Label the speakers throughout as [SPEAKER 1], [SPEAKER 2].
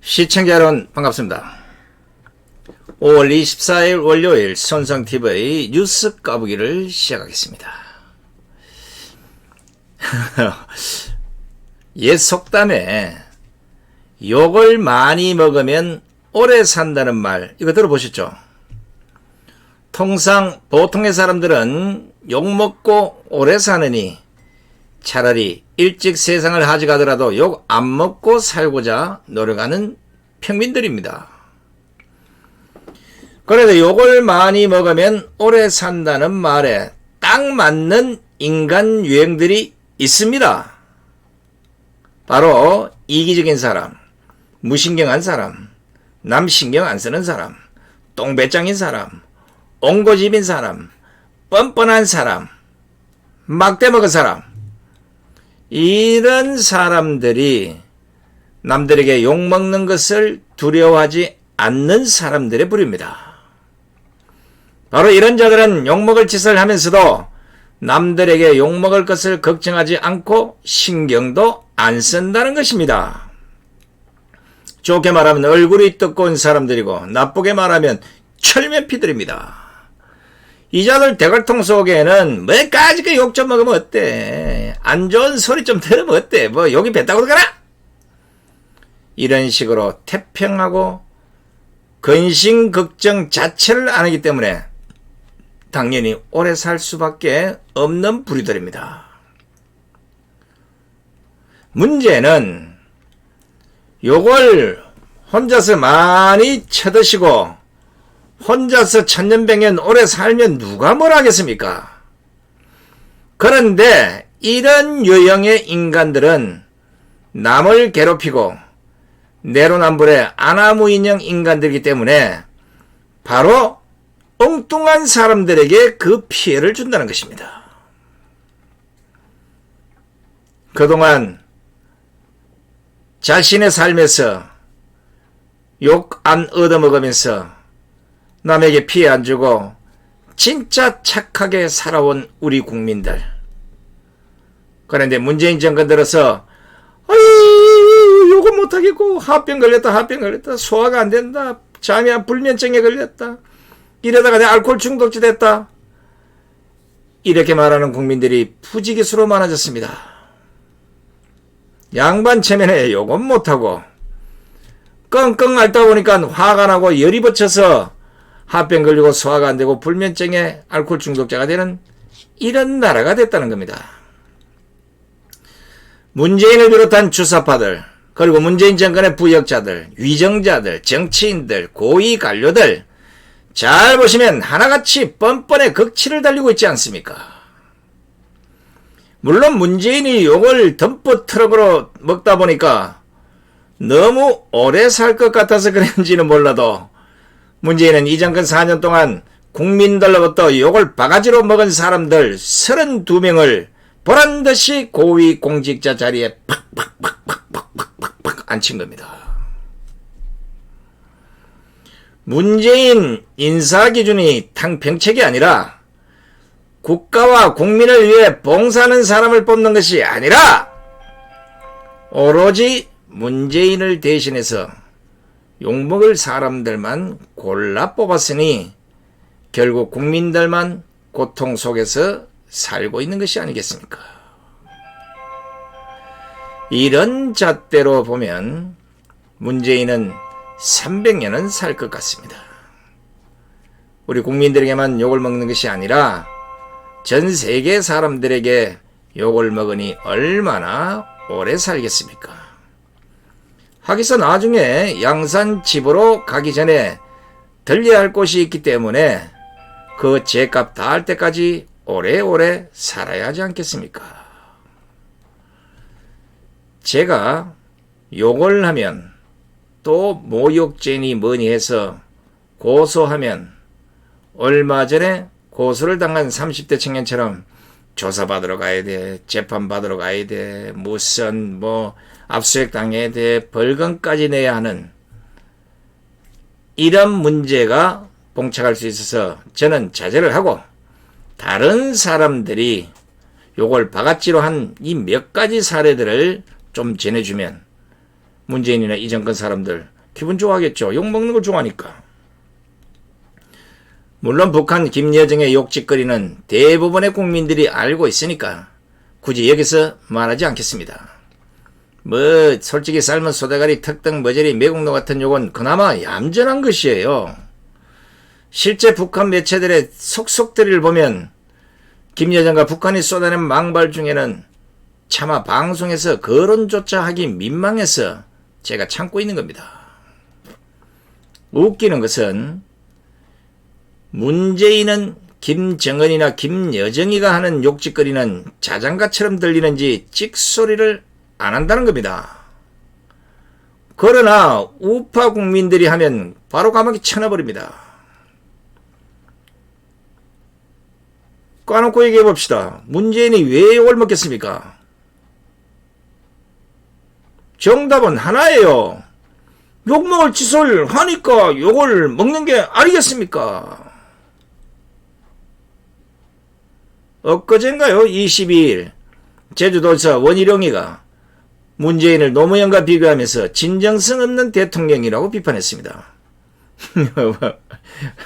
[SPEAKER 1] 시청자 여러분 반갑습니다. 5월 24일 월요일 손성TV 뉴스 까보기를 시작하겠습니다. 옛 속담에 욕을 많이 먹으면 오래 산다는 말 이거 들어보셨죠? 통상 보통의 사람들은 욕 먹고 오래 사느니 차라리 일찍 세상을 하직하더라도 욕 안 먹고 살고자 노력하는 평민들입니다. 그래도 욕을 많이 먹으면 오래 산다는 말에 딱 맞는 인간 유형들이 있습니다. 바로 이기적인 사람, 무신경한 사람, 남 신경 안 쓰는 사람, 똥배짱인 사람, 옹고집인 사람, 뻔뻔한 사람, 막대 먹은 사람, 이런 사람들이 남들에게 욕먹는 것을 두려워하지 않는 사람들의 부류입니다. 바로 이런 자들은 욕먹을 짓을 하면서도 남들에게 욕먹을 것을 걱정하지 않고 신경도 안 쓴다는 것입니다. 좋게 말하면 얼굴이 뜨거운 사람들이고 나쁘게 말하면 철면피들입니다. 이 자들 대갈통 속에는 뭐까지 그 욕 좀 먹으면 어때? 안 좋은 소리 좀 들으면 어때? 뭐 욕이 뱉다고 가라? 이런 식으로 태평하고 근심 걱정 자체를 안 하기 때문에 당연히 오래 살 수밖에 없는 부류들입니다. 문제는 욕을 혼자서 많이 쳐드시고 혼자서 천년백년 오래 살면 누가 뭘 하겠습니까? 그런데 이런 유형의 인간들은 남을 괴롭히고 내로남불의 아나무인형 인간들이기 때문에 바로 엉뚱한 사람들에게 그 피해를 준다는 것입니다. 그동안 자신의 삶에서 욕 안 얻어먹으면서 남에게 피해 안 주고 진짜 착하게 살아온 우리 국민들. 그런데 문재인 정권 들어서 욕은 못하겠고 합병 걸렸다 소화가 안 된다 장염 불면증에 걸렸다 이러다가 내 알코올 중독자 됐다 이렇게 말하는 국민들이 부지기수로 많아졌습니다. 양반 체면에 욕은 못하고 끙끙 앓다 보니까 화가 나고 열이 붙여서 합병 걸리고 소화가 안 되고 불면증에 알코올 중독자가 되는 이런 나라가 됐다는 겁니다. 문재인을 비롯한 주사파들, 그리고 문재인 정권의 부역자들, 위정자들, 정치인들, 고위 관료들 잘 보시면 하나같이 뻔뻔의 극치를 달리고 있지 않습니까? 물론 문재인이 욕을 덤프 트럭으로 먹다 보니까 너무 오래 살 것 같아서 그런지는 몰라도 문재인은 이 정권 4년 동안 국민들로부터 욕을 바가지로 먹은 사람들 32명을 보란듯이 고위 공직자 자리에 팍팍팍팍팍팍팍 앉힌 겁니다. 문재인 인사기준이 탕평책이 아니라 국가와 국민을 위해 봉사하는 사람을 뽑는 것이 아니라 오로지 문재인을 대신해서 욕먹을 사람들만 골라 뽑았으니 결국 국민들만 고통 속에서 살고 있는 것이 아니겠습니까? 이런 잣대로 보면 문재인은 300년은 살 것 같습니다. 우리 국민들에게만 욕을 먹는 것이 아니라 전 세계 사람들에게 욕을 먹으니 얼마나 오래 살겠습니까? 하기서 나중에 양산 집으로 가기 전에 들려야 할 곳이 있기 때문에 그 죄값 다 할 때까지 오래오래 살아야 하지 않겠습니까? 제가 욕을 하면 또 모욕죄니 뭐니 해서 고소하면 얼마 전에 고소를 당한 30대 청년처럼 조사받으러 가야 돼, 재판받으러 가야 돼, 무슨 압수수색 당해야 돼, 벌금까지 내야 하는 이런 문제가 봉착할 수 있어서 저는 자제를 하고 다른 사람들이 요걸 바가지로 한 이 몇 가지 사례들을 좀 전해주면 문재인이나 이 정권 사람들 기분 좋아하겠죠. 욕먹는 걸 좋아하니까. 물론 북한 김여정의 욕짓거리는 대부분의 국민들이 알고 있으니까 굳이 여기서 말하지 않겠습니다. 솔직히 삶은 소대가리, 턱등, 머저리, 매국노 같은 욕은 그나마 얌전한 것이에요. 실제 북한 매체들의 속속들이를 보면 김여정과 북한이 쏟아낸 망발 중에는 차마 방송에서 거론조차 하기 민망해서 제가 참고 있는 겁니다. 웃기는 것은 문재인은 김정은이나 김여정이가 하는 욕짓거리는 자장가처럼 들리는지 찍소리를 안 한다는 겁니다. 그러나 우파 국민들이 하면 바로 감옥에 쳐넣어버립니다. 까놓고 얘기해 봅시다. 문재인이 왜 욕을 먹겠습니까? 정답은 하나예요. 욕먹을 짓을 하니까 욕을 먹는 게 아니겠습니까? 엊그젠가요? 22일 제주도에서 원희룡이가 문재인을 노무현과 비교하면서 진정성 없는 대통령이라고 비판했습니다.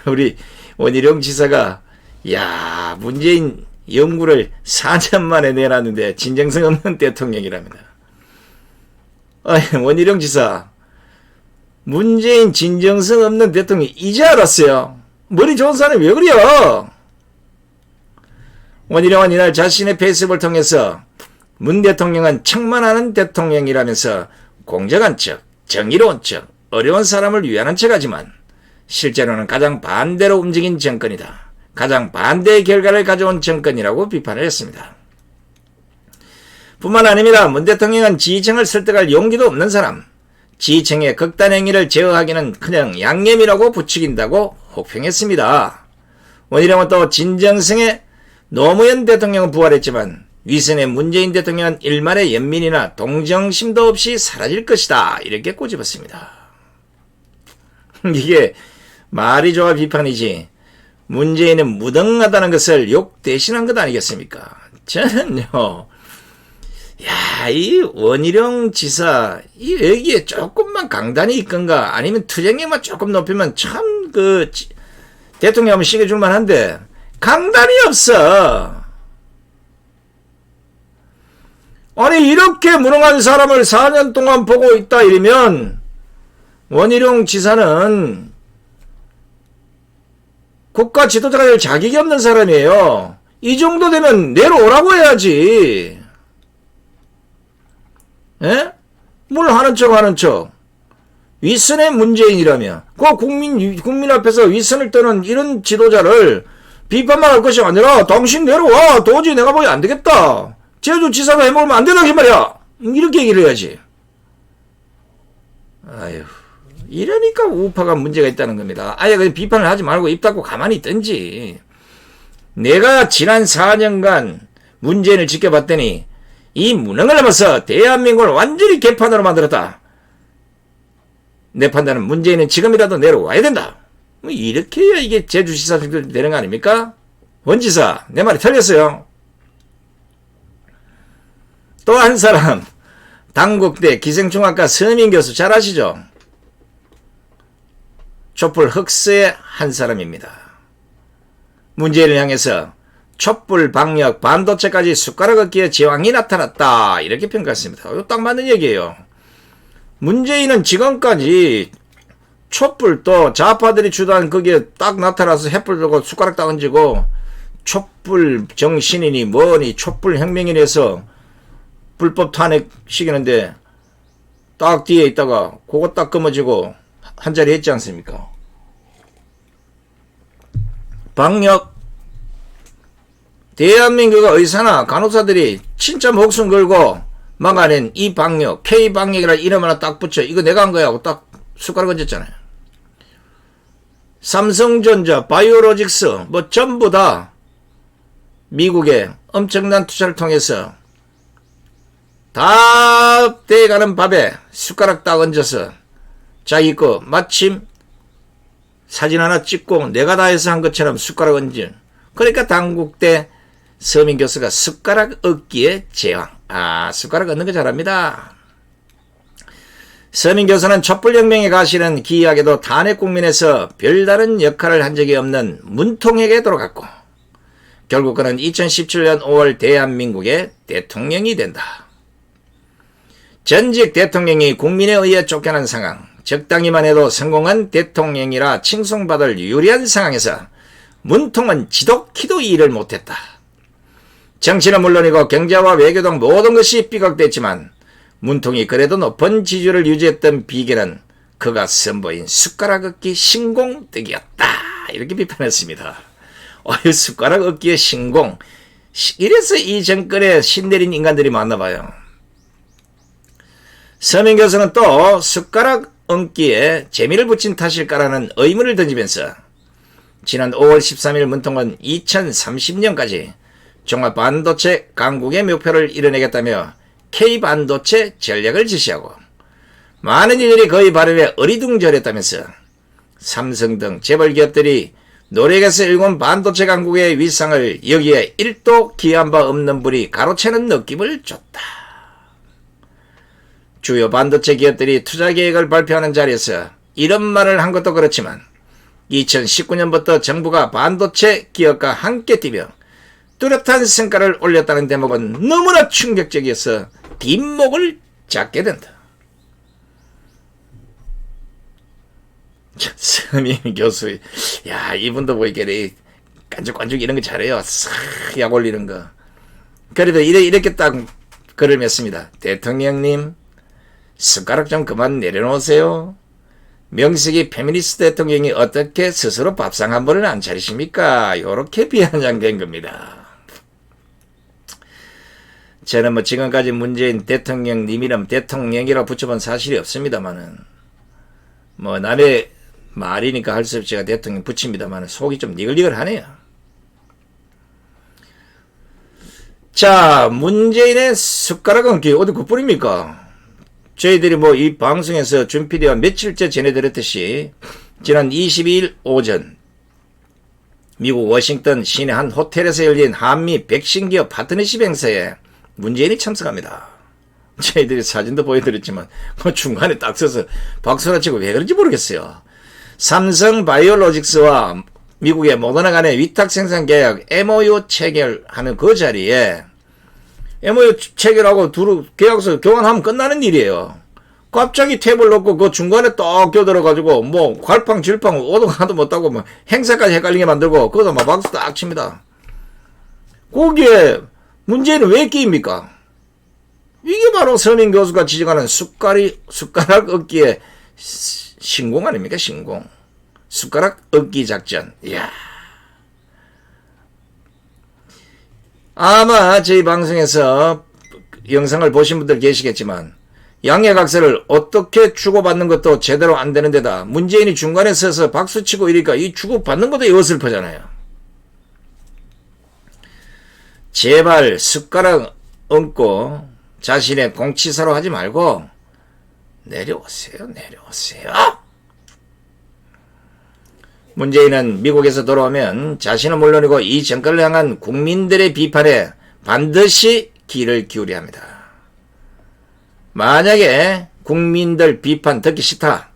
[SPEAKER 1] 우리 원희룡 지사가 야 문재인 연구를 4년 만에 내놨는데 진정성 없는 대통령이랍니다. 원희룡 지사 문재인 진정성 없는 대통령 이제 알았어요. 머리 좋은 사람이 왜 그래요? 원희룡은 이날 자신의 페이스북을 통해서 문 대통령은 척만하는 대통령이라면서 공정한 척, 정의로운 척, 어려운 사람을 위하는 척하지만 실제로는 가장 반대로 움직인 정권이다. 가장 반대의 결과를 가져온 정권이라고 비판을 했습니다. 뿐만 아닙니다. 문 대통령은 지지층을 설득할 용기도 없는 사람, 지지층의 극단 행위를 제어하기는 그냥 양념이라고 부추긴다고 혹평했습니다. 원희룡은 또 진정성의 노무현 대통령은 부활했지만 위선의 문재인 대통령은 일말의 연민이나 동정심도 없이 사라질 것이다. 이렇게 꼬집었습니다. 이게 말이 좋아 비판이지 문재인은 무능하다는 것을 욕 대신한 것 아니겠습니까? 저는요. 이 원희룡 지사 여기에 조금만 강단이 있건가 아니면 투쟁력만 조금 높이면 참 대통령 한번 시켜줄만 한데 강단이 없어. 아니 이렇게 무능한 사람을 4년 동안 보고 있다 이러면 원희룡 지사는 국가 지도자가 될 자격이 없는 사람이에요. 이 정도 되면 내려오라고 해야지. 예? 뭘 하는 척. 위선의 문재인이라며. 국민 앞에서 위선을 떠는 이런 지도자를 비판만 할 것이 아니라 당신 내려와. 도저히 내가 보기 안 되겠다. 제주지사가 해먹으면 안 된다 이 말이야. 이렇게 얘기를 해야지. 아유, 이러니까 우파가 문제가 있다는 겁니다. 아예 그냥 비판을 하지 말고 입 닫고 가만히 있든지. 내가 지난 4년간 문재인을 지켜봤더니 이 무능을 넘어서 대한민국을 완전히 개판으로 만들었다. 내 판단은 문재인은 지금이라도 내려와야 된다. 이렇게 해야 이게 제주지사 되는 거 아닙니까? 원지사, 내 말이 틀렸어요. 또 한 사람, 당국대 기생충학과 서민 교수 잘 아시죠? 촛불 흑수의 한 사람입니다. 문재인을 향해서 촛불 방역 반도체까지 숟가락 얻기에 제왕이 나타났다. 이렇게 평가했습니다. 이거 딱 맞는 얘기예요. 문재인은 지금까지 촛불도 좌파들이 주도한 거기에 딱 나타나서 햇불 들고 숟가락 딱 얹고 촛불 정신이니 뭐니 촛불 혁명이니 해서 불법 탄핵 시키는데 딱 뒤에 있다가 그거 딱 끊어지고 한 자리 했지 않습니까? 방역 대한민국의 의사나 간호사들이 진짜 목숨 걸고 막아낸 이 방역 K방역이라 이름 하나 딱 붙여 이거 내가 한 거야 하고 딱 숟가락 얹었잖아요. 삼성전자, 바이오로직스 뭐 전부 다 미국의 엄청난 투자를 통해서 다 돼가는 밥에 숟가락 딱 얹어서 자기 거 마침 사진 하나 찍고 내가 다 해서 한 것처럼 숟가락 얹은. 그러니까 당국대 서민 교수가 숟가락 얻기의 제왕. 숟가락 얻는 거 잘합니다. 서민 교수는 촛불혁명에 가시는 기이하게도 탄핵 국민에서 별다른 역할을 한 적이 없는 문통에게 돌아갔고 결국 그는 2017년 5월 대한민국의 대통령이 된다. 전직 대통령이 국민에 의해 쫓겨난 상황, 적당히만 해도 성공한 대통령이라 칭송받을 유리한 상황에서 문통은 지독히도 일을 못했다. 정치는 물론이고 경제와 외교 등 모든 것이 삐걱댔지만 문통이 그래도 높은 지지율을 유지했던 비결은 그가 선보인 숟가락 얹기 신공뜨기였다. 이렇게 비판했습니다. 숟가락 얹기의 신공. 이래서 이 정권에 신내린 인간들이 많나봐요. 서민 교수는 또 숟가락 얹기에 재미를 붙인 탓일까라는 의문을 던지면서 지난 5월 13일 문통은 2030년까지 종합반도체 강국의 목표를 이뤄내겠다며 K반도체 전략을 지시하고 많은 이들이 그의 발언에 어리둥절했다면서 삼성 등 재벌 기업들이 노력해서 일군 반도체 강국의 위상을 여기에 1도 기여한 바 없는 분이 가로채는 느낌을 줬다. 주요 반도체 기업들이 투자 계획을 발표하는 자리에서 이런 말을 한 것도 그렇지만 2019년부터 정부가 반도체 기업과 함께 뛰며 뚜렷한 성과를 올렸다는 대목은 너무나 충격적이어서 뒷목을 잡게 된다. 서민 교수, 야, 이분도 보니까 깐죽깐죽 이런 거 잘해요. 싹 약 올리는 거. 그래도 이렇게 딱 글을 맺습니다. 대통령님, 숟가락 좀 그만 내려놓으세요. 명색이 페미니스트 대통령이 어떻게 스스로 밥상 한 번을 안 차리십니까? 이렇게 비아냥된 겁니다. 저는 지금까지 문재인 대통령님 이름 대통령이라고 붙여본 사실이 없습니다만은 남의 말이니까 할 수 없이 제가 대통령 붙입니다만 속이 좀 니글니글하네요. 자, 문재인의 숟가락 얹기 어디 그뿐입니까? 저희들이 이 방송에서 준 PD와 며칠째 전해드렸듯이 지난 22일 오전 미국 워싱턴 시내 한 호텔에서 열린 한미 백신 기업 파트너십 행사에 문재인이 참석합니다. 저희들이 사진도 보여드렸지만 중간에 딱 서서 박수를 치고 왜 그런지 모르겠어요. 삼성 바이오로직스와 미국의 모더나 간의 위탁 생산 계약 MOU 체결하는 그 자리에 MOU 체결하고 두루 계약서 교환하면 끝나는 일이에요. 갑자기 탭을 놓고 그 중간에 딱 껴들어가지고 괄팡 질팡 오도 가도 못하고 행사까지 헷갈리게 만들고 거기서 박수 딱 칩니다. 거기에 문제는 왜 끼입니까? 이게 바로 서민 교수가 지적하는 숟가락 얹기의 신공 아닙니까? 신공. 숟가락 얹기 작전. 이야. 아마 저희 방송에서 영상을 보신 분들 계시겠지만 양해각서를 어떻게 주고받는 것도 제대로 안 되는 데다 문재인이 중간에 서서 박수치고 이러니까 이 주고받는 것도 어설퍼잖아요. 제발 숟가락 얹고 자신의 공치사로 하지 말고 내려오세요. 문재인은 미국에서 돌아오면 자신은 물론이고 이 정권을 향한 국민들의 비판에 반드시 귀를 기울여야 합니다. 만약에 국민들 비판 듣기 싫다.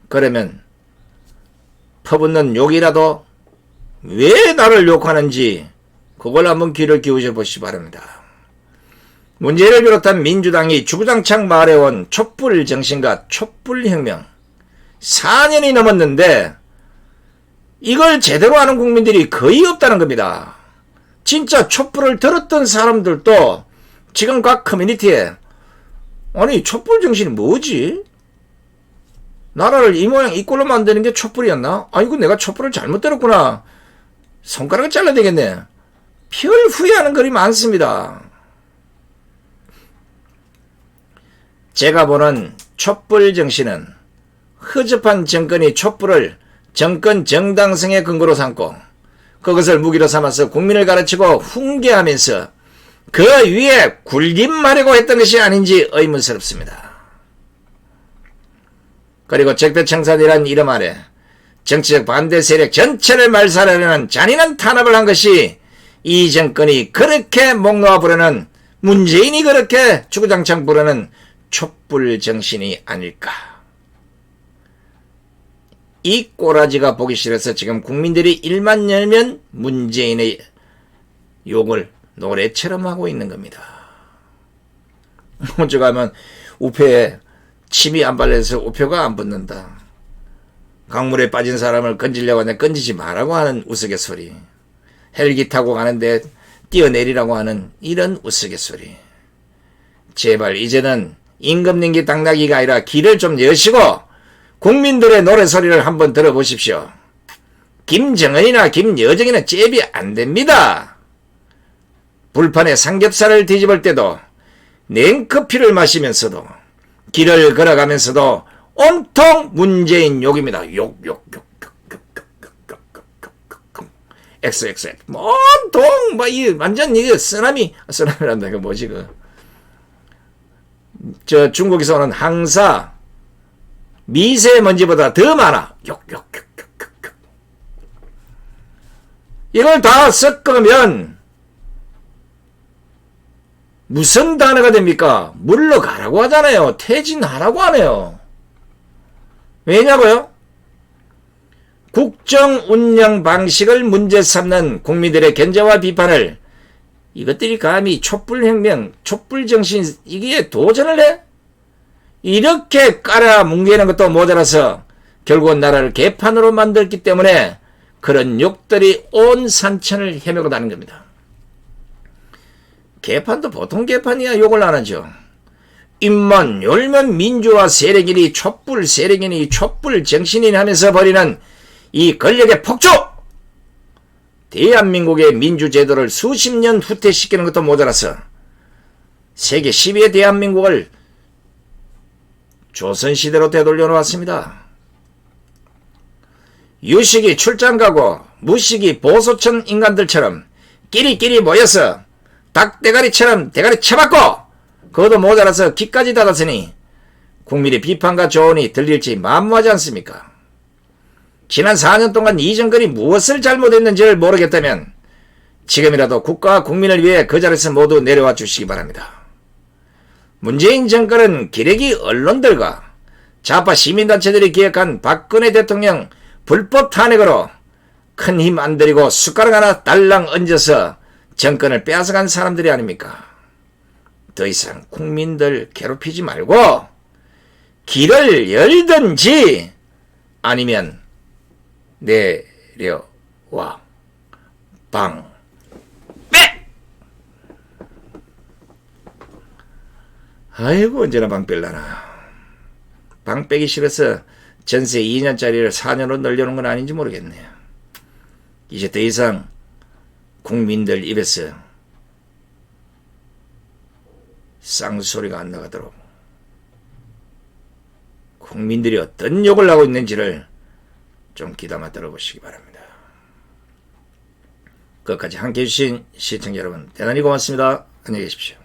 [SPEAKER 1] 그러면 퍼붓는 욕이라도 왜 나를 욕하는지 그걸 한번 귀를 기울여 보시기 바랍니다. 문재인을 비롯한 민주당이 주구장창 말해온 촛불 정신과 촛불혁명 4년이 넘었는데 이걸 제대로 아는 국민들이 거의 없다는 겁니다. 진짜 촛불을 들었던 사람들도 지금 각 커뮤니티에 아니 촛불 정신이 뭐지? 나라를 이 모양 이 꼴로 만드는 게 촛불이었나? 아이고 내가 촛불을 잘못 들었구나. 손가락을 잘라야 되겠네. 별 후회하는 글이 많습니다. 제가 보는 촛불 정신은 허접한 정권이 촛불을 정권 정당성의 근거로 삼고 그것을 무기로 삼아서 국민을 가르치고 훈계하면서 그 위에 굴림하려고 했던 것이 아닌지 의문스럽습니다. 그리고 적폐청산이란 이름 아래 정치적 반대 세력 전체를 말살하려는 잔인한 탄압을 한 것이 이 정권이 그렇게 목 놓아 부르는 문재인이 그렇게 주구장창 부르는 촛불 정신이 아닐까. 이 꼬라지가 보기 싫어서 지금 국민들이 일만 열면 문재인의 욕을 노래처럼 하고 있는 겁니다. 오죽하면 우표에 침이 안 발려서 우표가 안 붙는다. 강물에 빠진 사람을 건지려고 하는데 건지지 말라고 하는 우스갯소리. 헬기 타고 가는데 뛰어내리라고 하는 이런 우스갯소리. 제발 이제는 임금님기 당나귀가 아니라 길을 좀 여시고 국민들의 노래소리를 한번 들어보십시오. 김정은이나 김여정이는 잽이 안 됩니다. 불판에 삼겹살을 뒤집을 때도 냉커피를 마시면서도 길을 걸어가면서도 온통 문재인 욕입니다. 욕. XXX. 온통, 완전 쓰나미란다. 이거 뭐지, 중국에서 오는 항사, 미세먼지보다 더 많아. 욕. 이걸 다 섞으면 무슨 단어가 됩니까? 물러가라고 하잖아요. 퇴진하라고 하네요. 왜냐고요? 국정 운영 방식을 문제 삼는 국민들의 견제와 비판을 이것들이 감히 촛불혁명, 촛불정신 이게 도전을 해? 이렇게 깔아뭉개는 것도 모자라서 결국은 나라를 개판으로 만들기 때문에 그런 욕들이 온 산천을 헤매고 다는 겁니다. 개판도 보통 개판이야 욕을 안 하죠. 입만 열면 민주화 세력이니 촛불 세력이니 촛불 정신이니 하면서 벌이는 이 권력의 폭주! 대한민국의 민주제도를 수십 년 후퇴시키는 것도 모자라서 세계 10위의 대한민국을 조선시대로 되돌려 놓았습니다. 유식이 출장 가고 무식이 보소천 인간들처럼 끼리끼리 모여서 닭대가리처럼 대가리 쳐박고 그것도 모자라서 귀까지 닫았으니 국민의 비판과 조언이 들릴지 만무하지 않습니까? 지난 4년 동안 이 정권이 무엇을 잘못했는지를 모르겠다면 지금이라도 국가와 국민을 위해 그 자리에서 모두 내려와 주시기 바랍니다. 문재인 정권은 기레기 언론들과 좌파 시민단체들이 기획한 박근혜 대통령 불법 탄핵으로 큰 힘 안 들이고 숟가락 하나 달랑 얹어서 정권을 빼앗아간 사람들이 아닙니까? 더 이상 국민들 괴롭히지 말고 길을 열든지 아니면 내려와 방 빼! 아이고 언제나 방 뺄라나. 방 빼기 싫어서 전세 2년짜리를 4년으로 늘려놓은 건 아닌지 모르겠네요. 이제 더 이상 국민들 입에서 쌍소리가 안 나가도록 국민들이 어떤 욕을 하고 있는지를 좀 귀담아 들어보시기 바랍니다. 끝까지 함께해 주신 시청자 여러분 대단히 고맙습니다. 안녕히 계십시오.